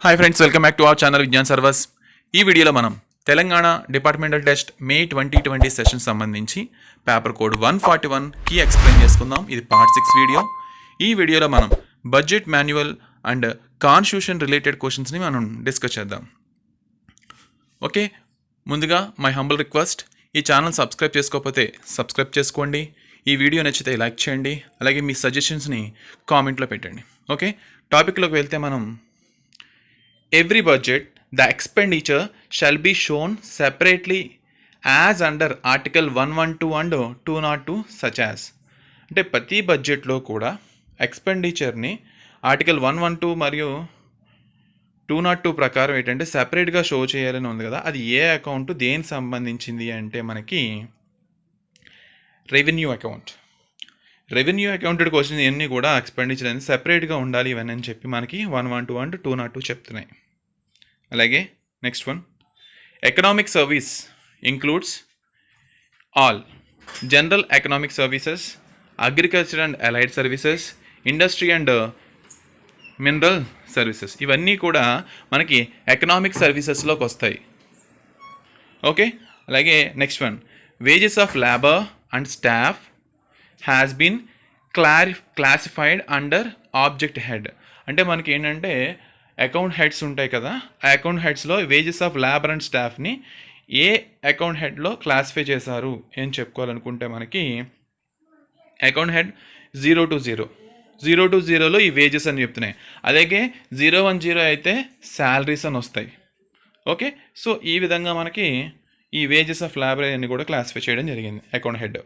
Hi friends, welcome back to our channel Vignan Sarvas. ఈ వీడియోలో మనం Telangana departmental test May 2020 session సంబంధించి పేపర్ కోడ్ 141కి ఎక్స్ప్లెయిన్ చేసుకుందాం. ఇది పార్ట్ 6 వీడియో. ఈ వీడియోలో మనం budget manual and constitution related క్వశ్చన్స్ని మనం డిస్కస్ చేద్దాం. ఓకే, ముందుగా మై హంబుల్ రిక్వెస్ట్, ఈ ఛానల్ సబ్స్క్రైబ్ చేసుకోకపోతే సబ్స్క్రైబ్ చేసుకోండి. ఈ వీడియో నచ్చితే లైక్ చేయండి, అలాగే మీ సజెషన్స్ని కామెంట్లో పెట్టండి. ఓకే, టాపిక్లోకి వెళ్తే మనం every budget, the expenditure shall be shown separately as under Article 112 and 202 such as. అంటే ప్రతి బడ్జెట్లో కూడా ఎక్స్పెండిచర్ని ఆర్టికల్ 112 మరియు 202 ప్రకారం ఏంటంటే సెపరేట్గా షో చేయాలని ఉంది కదా. అది ఏ అకౌంట్ దేనికి సంబంధించింది అంటే మనకి revenue account. Revenue accounted question ఇవన్నీ కూడా ఎక్స్పెండిచర్ అనేది సెపరేట్గా ఉండాలి ఇవన్నీ అని చెప్పి మనకి 112 అండ్ 202 చెప్తున్నాయి. అలాగే next one, economic service includes all general economic services, agriculture and allied services, industry and mineral services. ఇవన్నీ కూడా మనకి ఎకనామిక్ సర్వీసెస్లోకి వస్తాయి. ఓకే, అలాగే next one, wages of labour and staff has been classified under object head. అంటే మనకి ఏంటంటే account heads ఉంటాయి కదా, ఆ అకౌంట్ హెడ్స్లో వేజెస్ ఆఫ్ లేబర్ అండ్ స్టాఫ్ని ఏ అకౌంట్ హెడ్లో క్లాసిఫై చేశారు ఏం చెప్పుకోవాలనుకుంటే మనకి అకౌంట్ హెడ్ 0 to 0, 0 to 0లో ఈ వేజెస్ అని చెప్తున్నాయి. అలాగే 010 అయితే శాలరీస్ అని వస్తాయి. ఓకే, సో ఈ విధంగా మనకి ఈ వేజెస్ ఆఫ్ లేబర్ అన్ని కూడా క్లాసిఫై చేయడం జరిగింది అకౌంట్ హెడ్.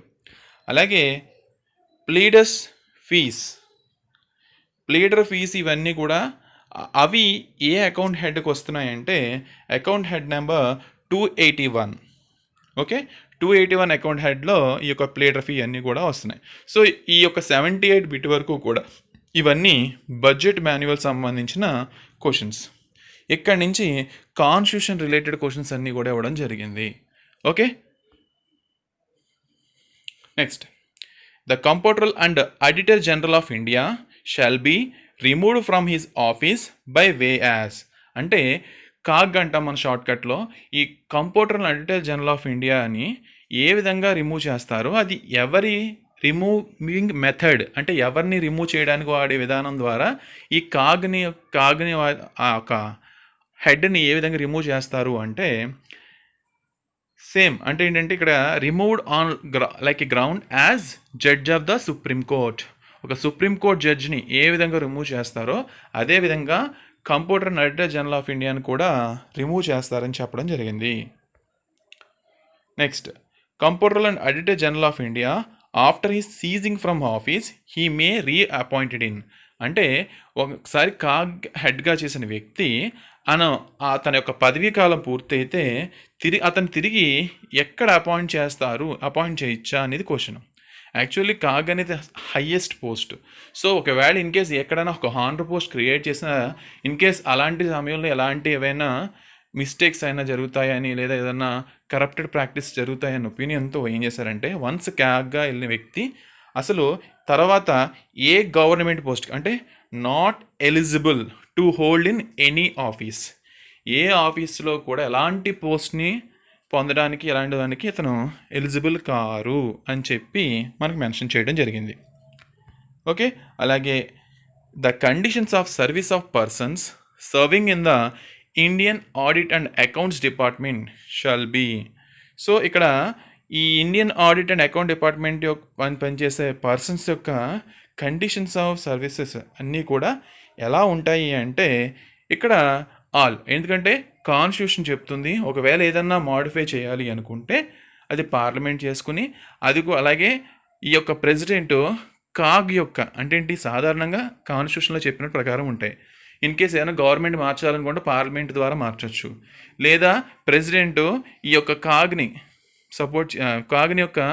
అలాగే ప్లీడర్ ఫీస్ ఇవన్నీ కూడా అవి ఏ అకౌంట్ హెడ్కి వస్తున్నాయంటే account head number 281. Okay, 281 account హెడ్లో ఈ యొక్క ప్లీడర్ ఫీ అన్నీ కూడా వస్తున్నాయి. సో ఈ యొక్క 78 బిట్ వరకు కూడా ఇవన్నీ బడ్జెట్ మాన్యువల్ సంబంధించిన క్వశ్చన్స్. ఇక్కడి నుంచి కాన్స్టిట్యూషన్ రిలేటెడ్ క్వశ్చన్స్ అన్నీ కూడా ఇవ్వడం జరిగింది. Okay, next, the computer and auditor general of India shall be removed from his office by way as. అంటే కాగ్ అంటాం మన షార్ట్కట్లో. ఈ computer and auditor general of India అని ఏ విధంగా రిమూవ్ చేస్తారో, అది ఎవరి రిమూవింగ్ మెథడ్ అంటే ఎవరిని రిమూవ్ చేయడానికి వాడే విధానం ద్వారా ఈ కాగ్ని ఆ ఒక హెడ్ని ఏ విధంగా రిమూవ్ చేస్తారు అంటే సేమ్. అంటే ఏంటంటే ఇక్కడ removed on like a ground as judge of the supreme court. ఒక సుప్రీంకోర్టు జడ్జిని ఏ విధంగా రిమూవ్ చేస్తారో అదేవిధంగా computer and auditor general of ఇండియాని కూడా రిమూవ్ చేస్తారని చెప్పడం జరిగింది. Next, computer and auditor general of India after he seizing from office he may reappointed in. అంటే ఒకసారి కాగ్ హెడ్గా చేసిన వ్యక్తి తన యొక్క పదవీ కాలం పూర్తయితే అతను తిరిగి ఎక్కడ అపాయింట్ చేయొచ్చా అనేది క్వశ్చన్. యాక్చువల్లీ కాగ్ అనేది హయ్యెస్ట్ పోస్ట్. సో ఒకవేళ ఇన్ కేస్ ఎక్కడైనా ఒక హానర్ పోస్ట్ క్రియేట్ చేసినా ఇన్ కేస్ అలాంటి సమయంలో ఎలాంటి ఏవైనా మిస్టేక్స్ అయినా జరుగుతాయని లేదా ఏదైనా కరప్టెడ్ ప్రాక్టీస్ జరుగుతాయని ఒపీనియన్తో ఏం చేశారంటే వన్స్ కాగ్గా వెళ్ళిన వ్యక్తి అసలు తర్వాత ఏ గవర్నమెంట్ పోస్ట్ అంటే not eligible to hold in any office, ఏ ఆఫీస్లో కూడా ఎలాంటి పోస్ట్ని పొందడానికి ఎలాంటి దానికి ఇతను ఎలిజిబుల్ కారు అని చెప్పి మనకు మెన్షన్ చేయడం జరిగింది. ఓకే, అలాగే the conditions of service of persons serving in the Indian audit and accounts department shall be. So ఇక్కడ ఈ Indian audit and account department యొక్క పనిచేసే పర్సన్స్ యొక్క కండిషన్స్ ఆఫ్ సర్వీసెస్ అన్నీ కూడా ఎలా ఉంటాయి అంటే ఇక్కడ ఆల్. ఎందుకంటే కాన్స్టిట్యూషన్ చెప్తుంది ఒకవేళ ఏదన్నా మాడిఫై చేయాలి అనుకుంటే అది పార్లమెంట్ చేసుకుని అలాగే ఈ యొక్క ప్రెసిడెంట్ కాగ్ యొక్క అంటే ఏంటి సాధారణంగా కాన్స్టిట్యూషన్లో చెప్పిన ప్రకారం ఉంటాయి. ఇన్ కేస్ ఏదైనా గవర్నమెంట్ మార్చాలనుకుంటే పార్లమెంట్ ద్వారా మార్చవచ్చు, లేదా ప్రెసిడెంట్ ఈ యొక్క కాగ్ని యొక్క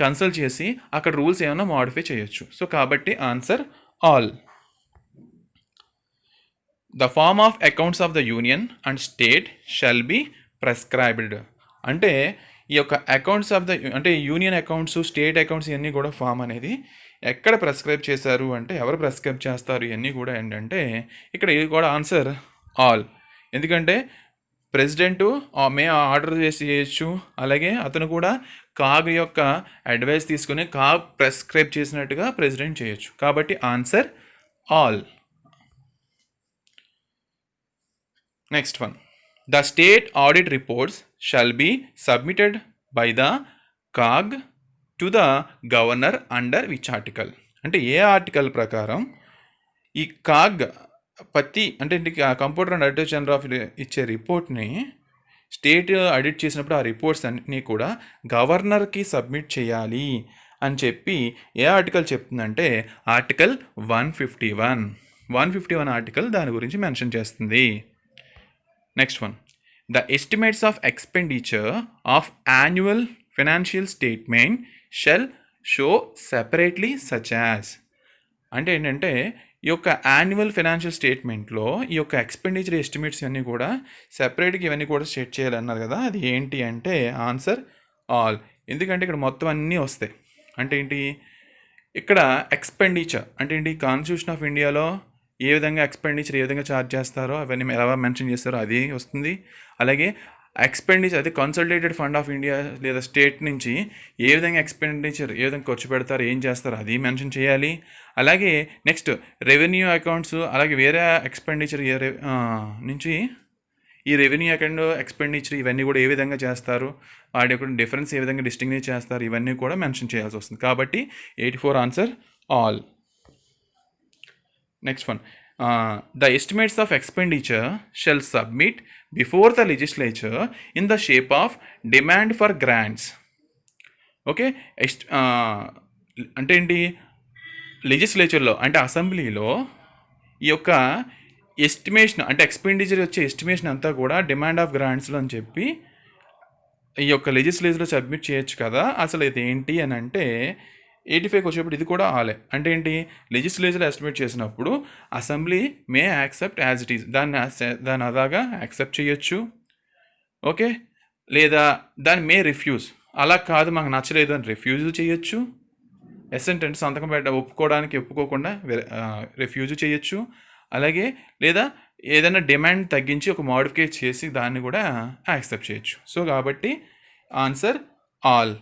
కన్సల్ట్ చేసి అక్కడ రూల్స్ ఏమైనా మాడిఫై చేయొచ్చు. సో కాబట్టి answer all. The form of accounts of the union and state shall be prescribed. అంటే ఈ యొక్క అకౌంట్స్ ఆఫ్ ద అంటే యూనియన్ అకౌంట్స్, స్టేట్ అకౌంట్స్ ఇవన్నీ కూడా ఫామ్ అనేది ఎక్కడ ప్రెస్క్రైబ్ చేశారు అంటే ఎవరు ప్రెస్క్రైబ్ చేస్తారు ఇవన్నీ కూడా ఏంటంటే ఇక్కడ ఇది కూడా ఆన్సర్ ఆల్. ఎందుకంటే ప్రెసిడెంటు మే ఆర్డర్ చేసి చేయొచ్చు, అలాగే అతను కూడా కాగ్ యొక్క అడ్వైస్ తీసుకుని కాగ్ ప్రెస్క్రైబ్ చేసినట్టుగా ప్రెసిడెంట్ చేయొచ్చు. కాబట్టి answer all. Next one, the state audit reports shall be submitted by the CAG to the governor under which article. అంటే ఏ ఆర్టికల్ ప్రకారం ఈ కాగ్ అంటే computer and auditor general of ఇచ్చే రిపోర్ట్ని స్టేట్ ఆడిట్ చేసినప్పుడు ఆ రిపోర్ట్స్ అన్నీ కూడా గవర్నర్కి సబ్మిట్ చేయాలి అని చెప్పి ఏ ఆర్టికల్ చెప్తుందంటే ఆర్టికల్ 151 ఆర్టికల్ దాని గురించి మెన్షన్ చేస్తుంది. Next one, the estimates of expenditure of annual financial statement shall show separately such as. అంటే ఏంటంటే ఈ యొక్క యాన్యువల్ ఫైనాన్షియల్ స్టేట్మెంట్లో ఈ యొక్క ఎక్స్పెండిచర్ ఎస్టిమేట్స్ ఇవన్నీ కూడా సెపరేట్గా ఇవన్నీ కూడా స్టేట్ చేయాలన్నారు కదా, అది ఏంటి అంటే ఆన్సర్ ఆల్. ఎందుకంటే ఇక్కడ మొత్తం అన్నీ వస్తాయి. అంటే ఏంటి, ఇక్కడ ఎక్స్పెండిచర్ అంటే ఏంటి, కాన్స్టిట్యూషన్ ఆఫ్ ఇండియాలో ఏ విధంగా ఎక్స్పెండిచర్ ఏ విధంగా ఛార్జ్ చేస్తారో అవన్నీ ఎలా మెన్షన్ చేస్తారో అది వస్తుంది. అలాగే ఎక్స్పెండిచర్ అది కన్సల్టేటెడ్ ఫండ్ ఆఫ్ ఇండియా లేదా స్టేట్ నుంచి ఏ విధంగా ఎక్స్పెండిచర్ ఏ విధంగా ఖర్చు పెడతారు ఏం చేస్తారో అది మెన్షన్ చేయాలి. అలాగే నెక్స్ట్ రెవెన్యూ అకౌంట్స్, అలాగే వేరే ఎక్స్పెండిచర్ నుంచి ఈ రెవెన్యూ అకౌంట్ ఎక్స్పెండిచర్ ఇవన్నీ కూడా ఏ విధంగా చేస్తారు, వాటి యొక్క డిఫరెన్స్ ఏ విధంగా డిస్టింగ్విష్ చేస్తారు, ఇవన్నీ కూడా మెన్షన్ చేయాల్సి వస్తుంది. కాబట్టి 84 answer all. Next one, the estimates of expenditure shall submit before the legislature in the shape of demand for grants. Okay, అంటే ఏంటి, లెజిస్లేచర్లో అంటే అసెంబ్లీలో ఈ యొక్క ఎస్టిమేషన్ అంటే ఎక్స్పెండిచర్ వచ్చే ఎస్టిమేషన్ అంతా కూడా డిమాండ్ ఆఫ్ గ్రాంట్స్లో అని చెప్పి ఈ యొక్క లెజిస్లేచర్లో సబ్మిట్ చేయొచ్చు కదా. అసలు ఇది ఏంటి అని అంటే 85 వచ్చేప్పుడు ఇది కూడా ఆలే. అంటే ఏంటి, లెజిస్లేచర్ ఎస్టిమేట్ చేసినప్పుడు assembly May accept as it is, దాన్ని అలాగా యాక్సెప్ట్ చేయొచ్చు. ఓకే, లేదా దాన్ని మే రిఫ్యూజ్, అలా కాదు మాకు నచ్చలేదు అని రిఫ్యూజ్ చేయొచ్చు. ఎసెంట్ అంటే సంతకం ఒప్పుకోకుండా రిఫ్యూజ్ చేయొచ్చు. అలాగే లేదా ఏదైనా డిమాండ్ తగ్గించి ఒక మోడిఫై చేసి దాన్ని కూడా యాక్సెప్ట్ చేయొచ్చు. సో కాబట్టి answer all.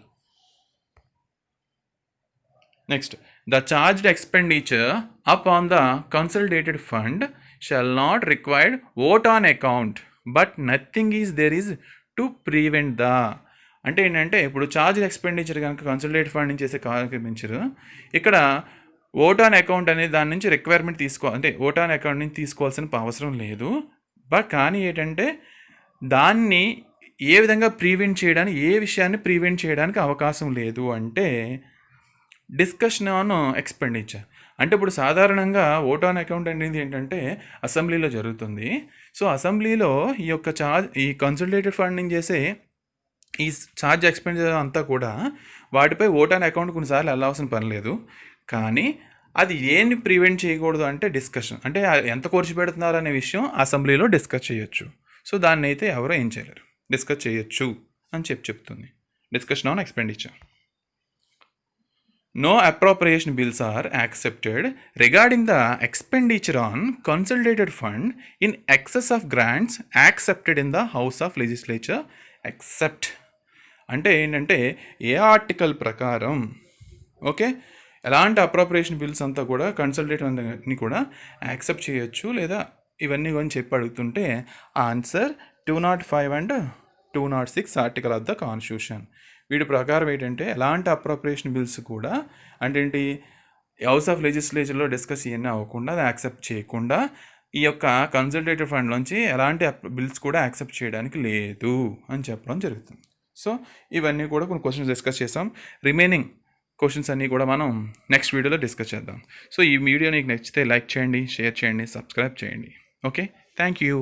Next, the charged expenditure upon the consolidated fund shall not required vote on account but nothing is there is to prevent the. అంటే ఏంటంటే ఇప్పుడు చార్జ్ ఎక్స్పెండిచర్ కనుక కన్సల్టేట్ ఫండ్ నుంచి చేసే ఎక్స్పెండిచర్ ఇక్కడ ఓట్ ఆన్ అకౌంట్ అనేది దాని నుంచి రిక్వైర్మెంట్ అంటే ఓట్ ఆన్ అకౌంట్ నుంచి తీసుకోవాల్సిన అవసరం లేదు. బట్ కానీ ఏంటంటే దాన్ని ఏ విధంగా ప్రివెంట్ చేయడానికి, ఏ విషయాన్ని ప్రివెంట్ చేయడానికి అవకాశం లేదు అంటే డిస్కషన్ ఆన్ ఎక్స్పెండిచర్. అంటే ఇప్పుడు సాధారణంగా ఓట్ ఆన్ అకౌంట్ అనేది ఏంటంటే అసెంబ్లీలో జరుగుతుంది. సో అసెంబ్లీలో ఈ యొక్క ఈ కన్సల్టేటెడ్ ఫండింగ్ చేసే ఈ ఛార్జ్ ఎక్స్పెండిచర్ అంతా కూడా వాటిపై ఓట్ ఆన్ అకౌంట్ కొన్నిసార్లు వెళ్ళాల్సిన పని లేదు. కానీ అది ఏంటి ప్రివెంట్ చేయకూడదు అంటే డిస్కషన్, అంటే ఎంత ఖర్చు పెడుతున్నారు అనే విషయం అసెంబ్లీలో డిస్కస్ చేయొచ్చు. సో దాన్ని అయితే ఎవరో ఏం చేయలేరు, డిస్కస్ చేయొచ్చు అని చెప్తుంది. Discussion on expenditure. No appropriation bills are accepted regarding the expenditure on consolidated fund in excess of grants accepted in the House of Legislature except. అంటే ఏంటంటే ఏ ఆర్టికల్ ప్రకారం ఓకే ఎలాంటి అప్రోప్రియేషన్ బిల్స్ అంతా కూడా కన్సల్టేటివ్ అన్ని కూడా యాక్సెప్ట్ చేయొచ్చు లేదా ఇవన్నీ అని చెప్పి అడుగుతుంటే answer 205 and 206 article of the constitution. వీటి ప్రకారం ఏంటంటే ఎలాంటి అప్రోప్రియేషన్ బిల్స్ కూడా అంటే ఏంటి హౌస్ ఆఫ్ లెజిస్లేచర్లో డిస్కస్ ఇవన్నీ అవ్వకుండా అది యాక్సెప్ట్ చేయకుండా ఈ యొక్క కన్సల్టేటివ్ ఫండ్లోంచి ఎలాంటి బిల్స్ కూడా యాక్సెప్ట్ చేయడానికి లేదు అని చెప్పడం జరుగుతుంది. సో ఇవన్నీ కూడా కొన్ని క్వశ్చన్స్ డిస్కస్ చేసాం. రిమైనింగ్ క్వశ్చన్స్ అన్నీ కూడా మనం నెక్స్ట్ వీడియోలో డిస్కస్ చేద్దాం. సో ఈ వీడియో నీకు నచ్చితే లైక్ చేయండి, షేర్ చేయండి, సబ్స్క్రైబ్ చేయండి. Okay, thank you.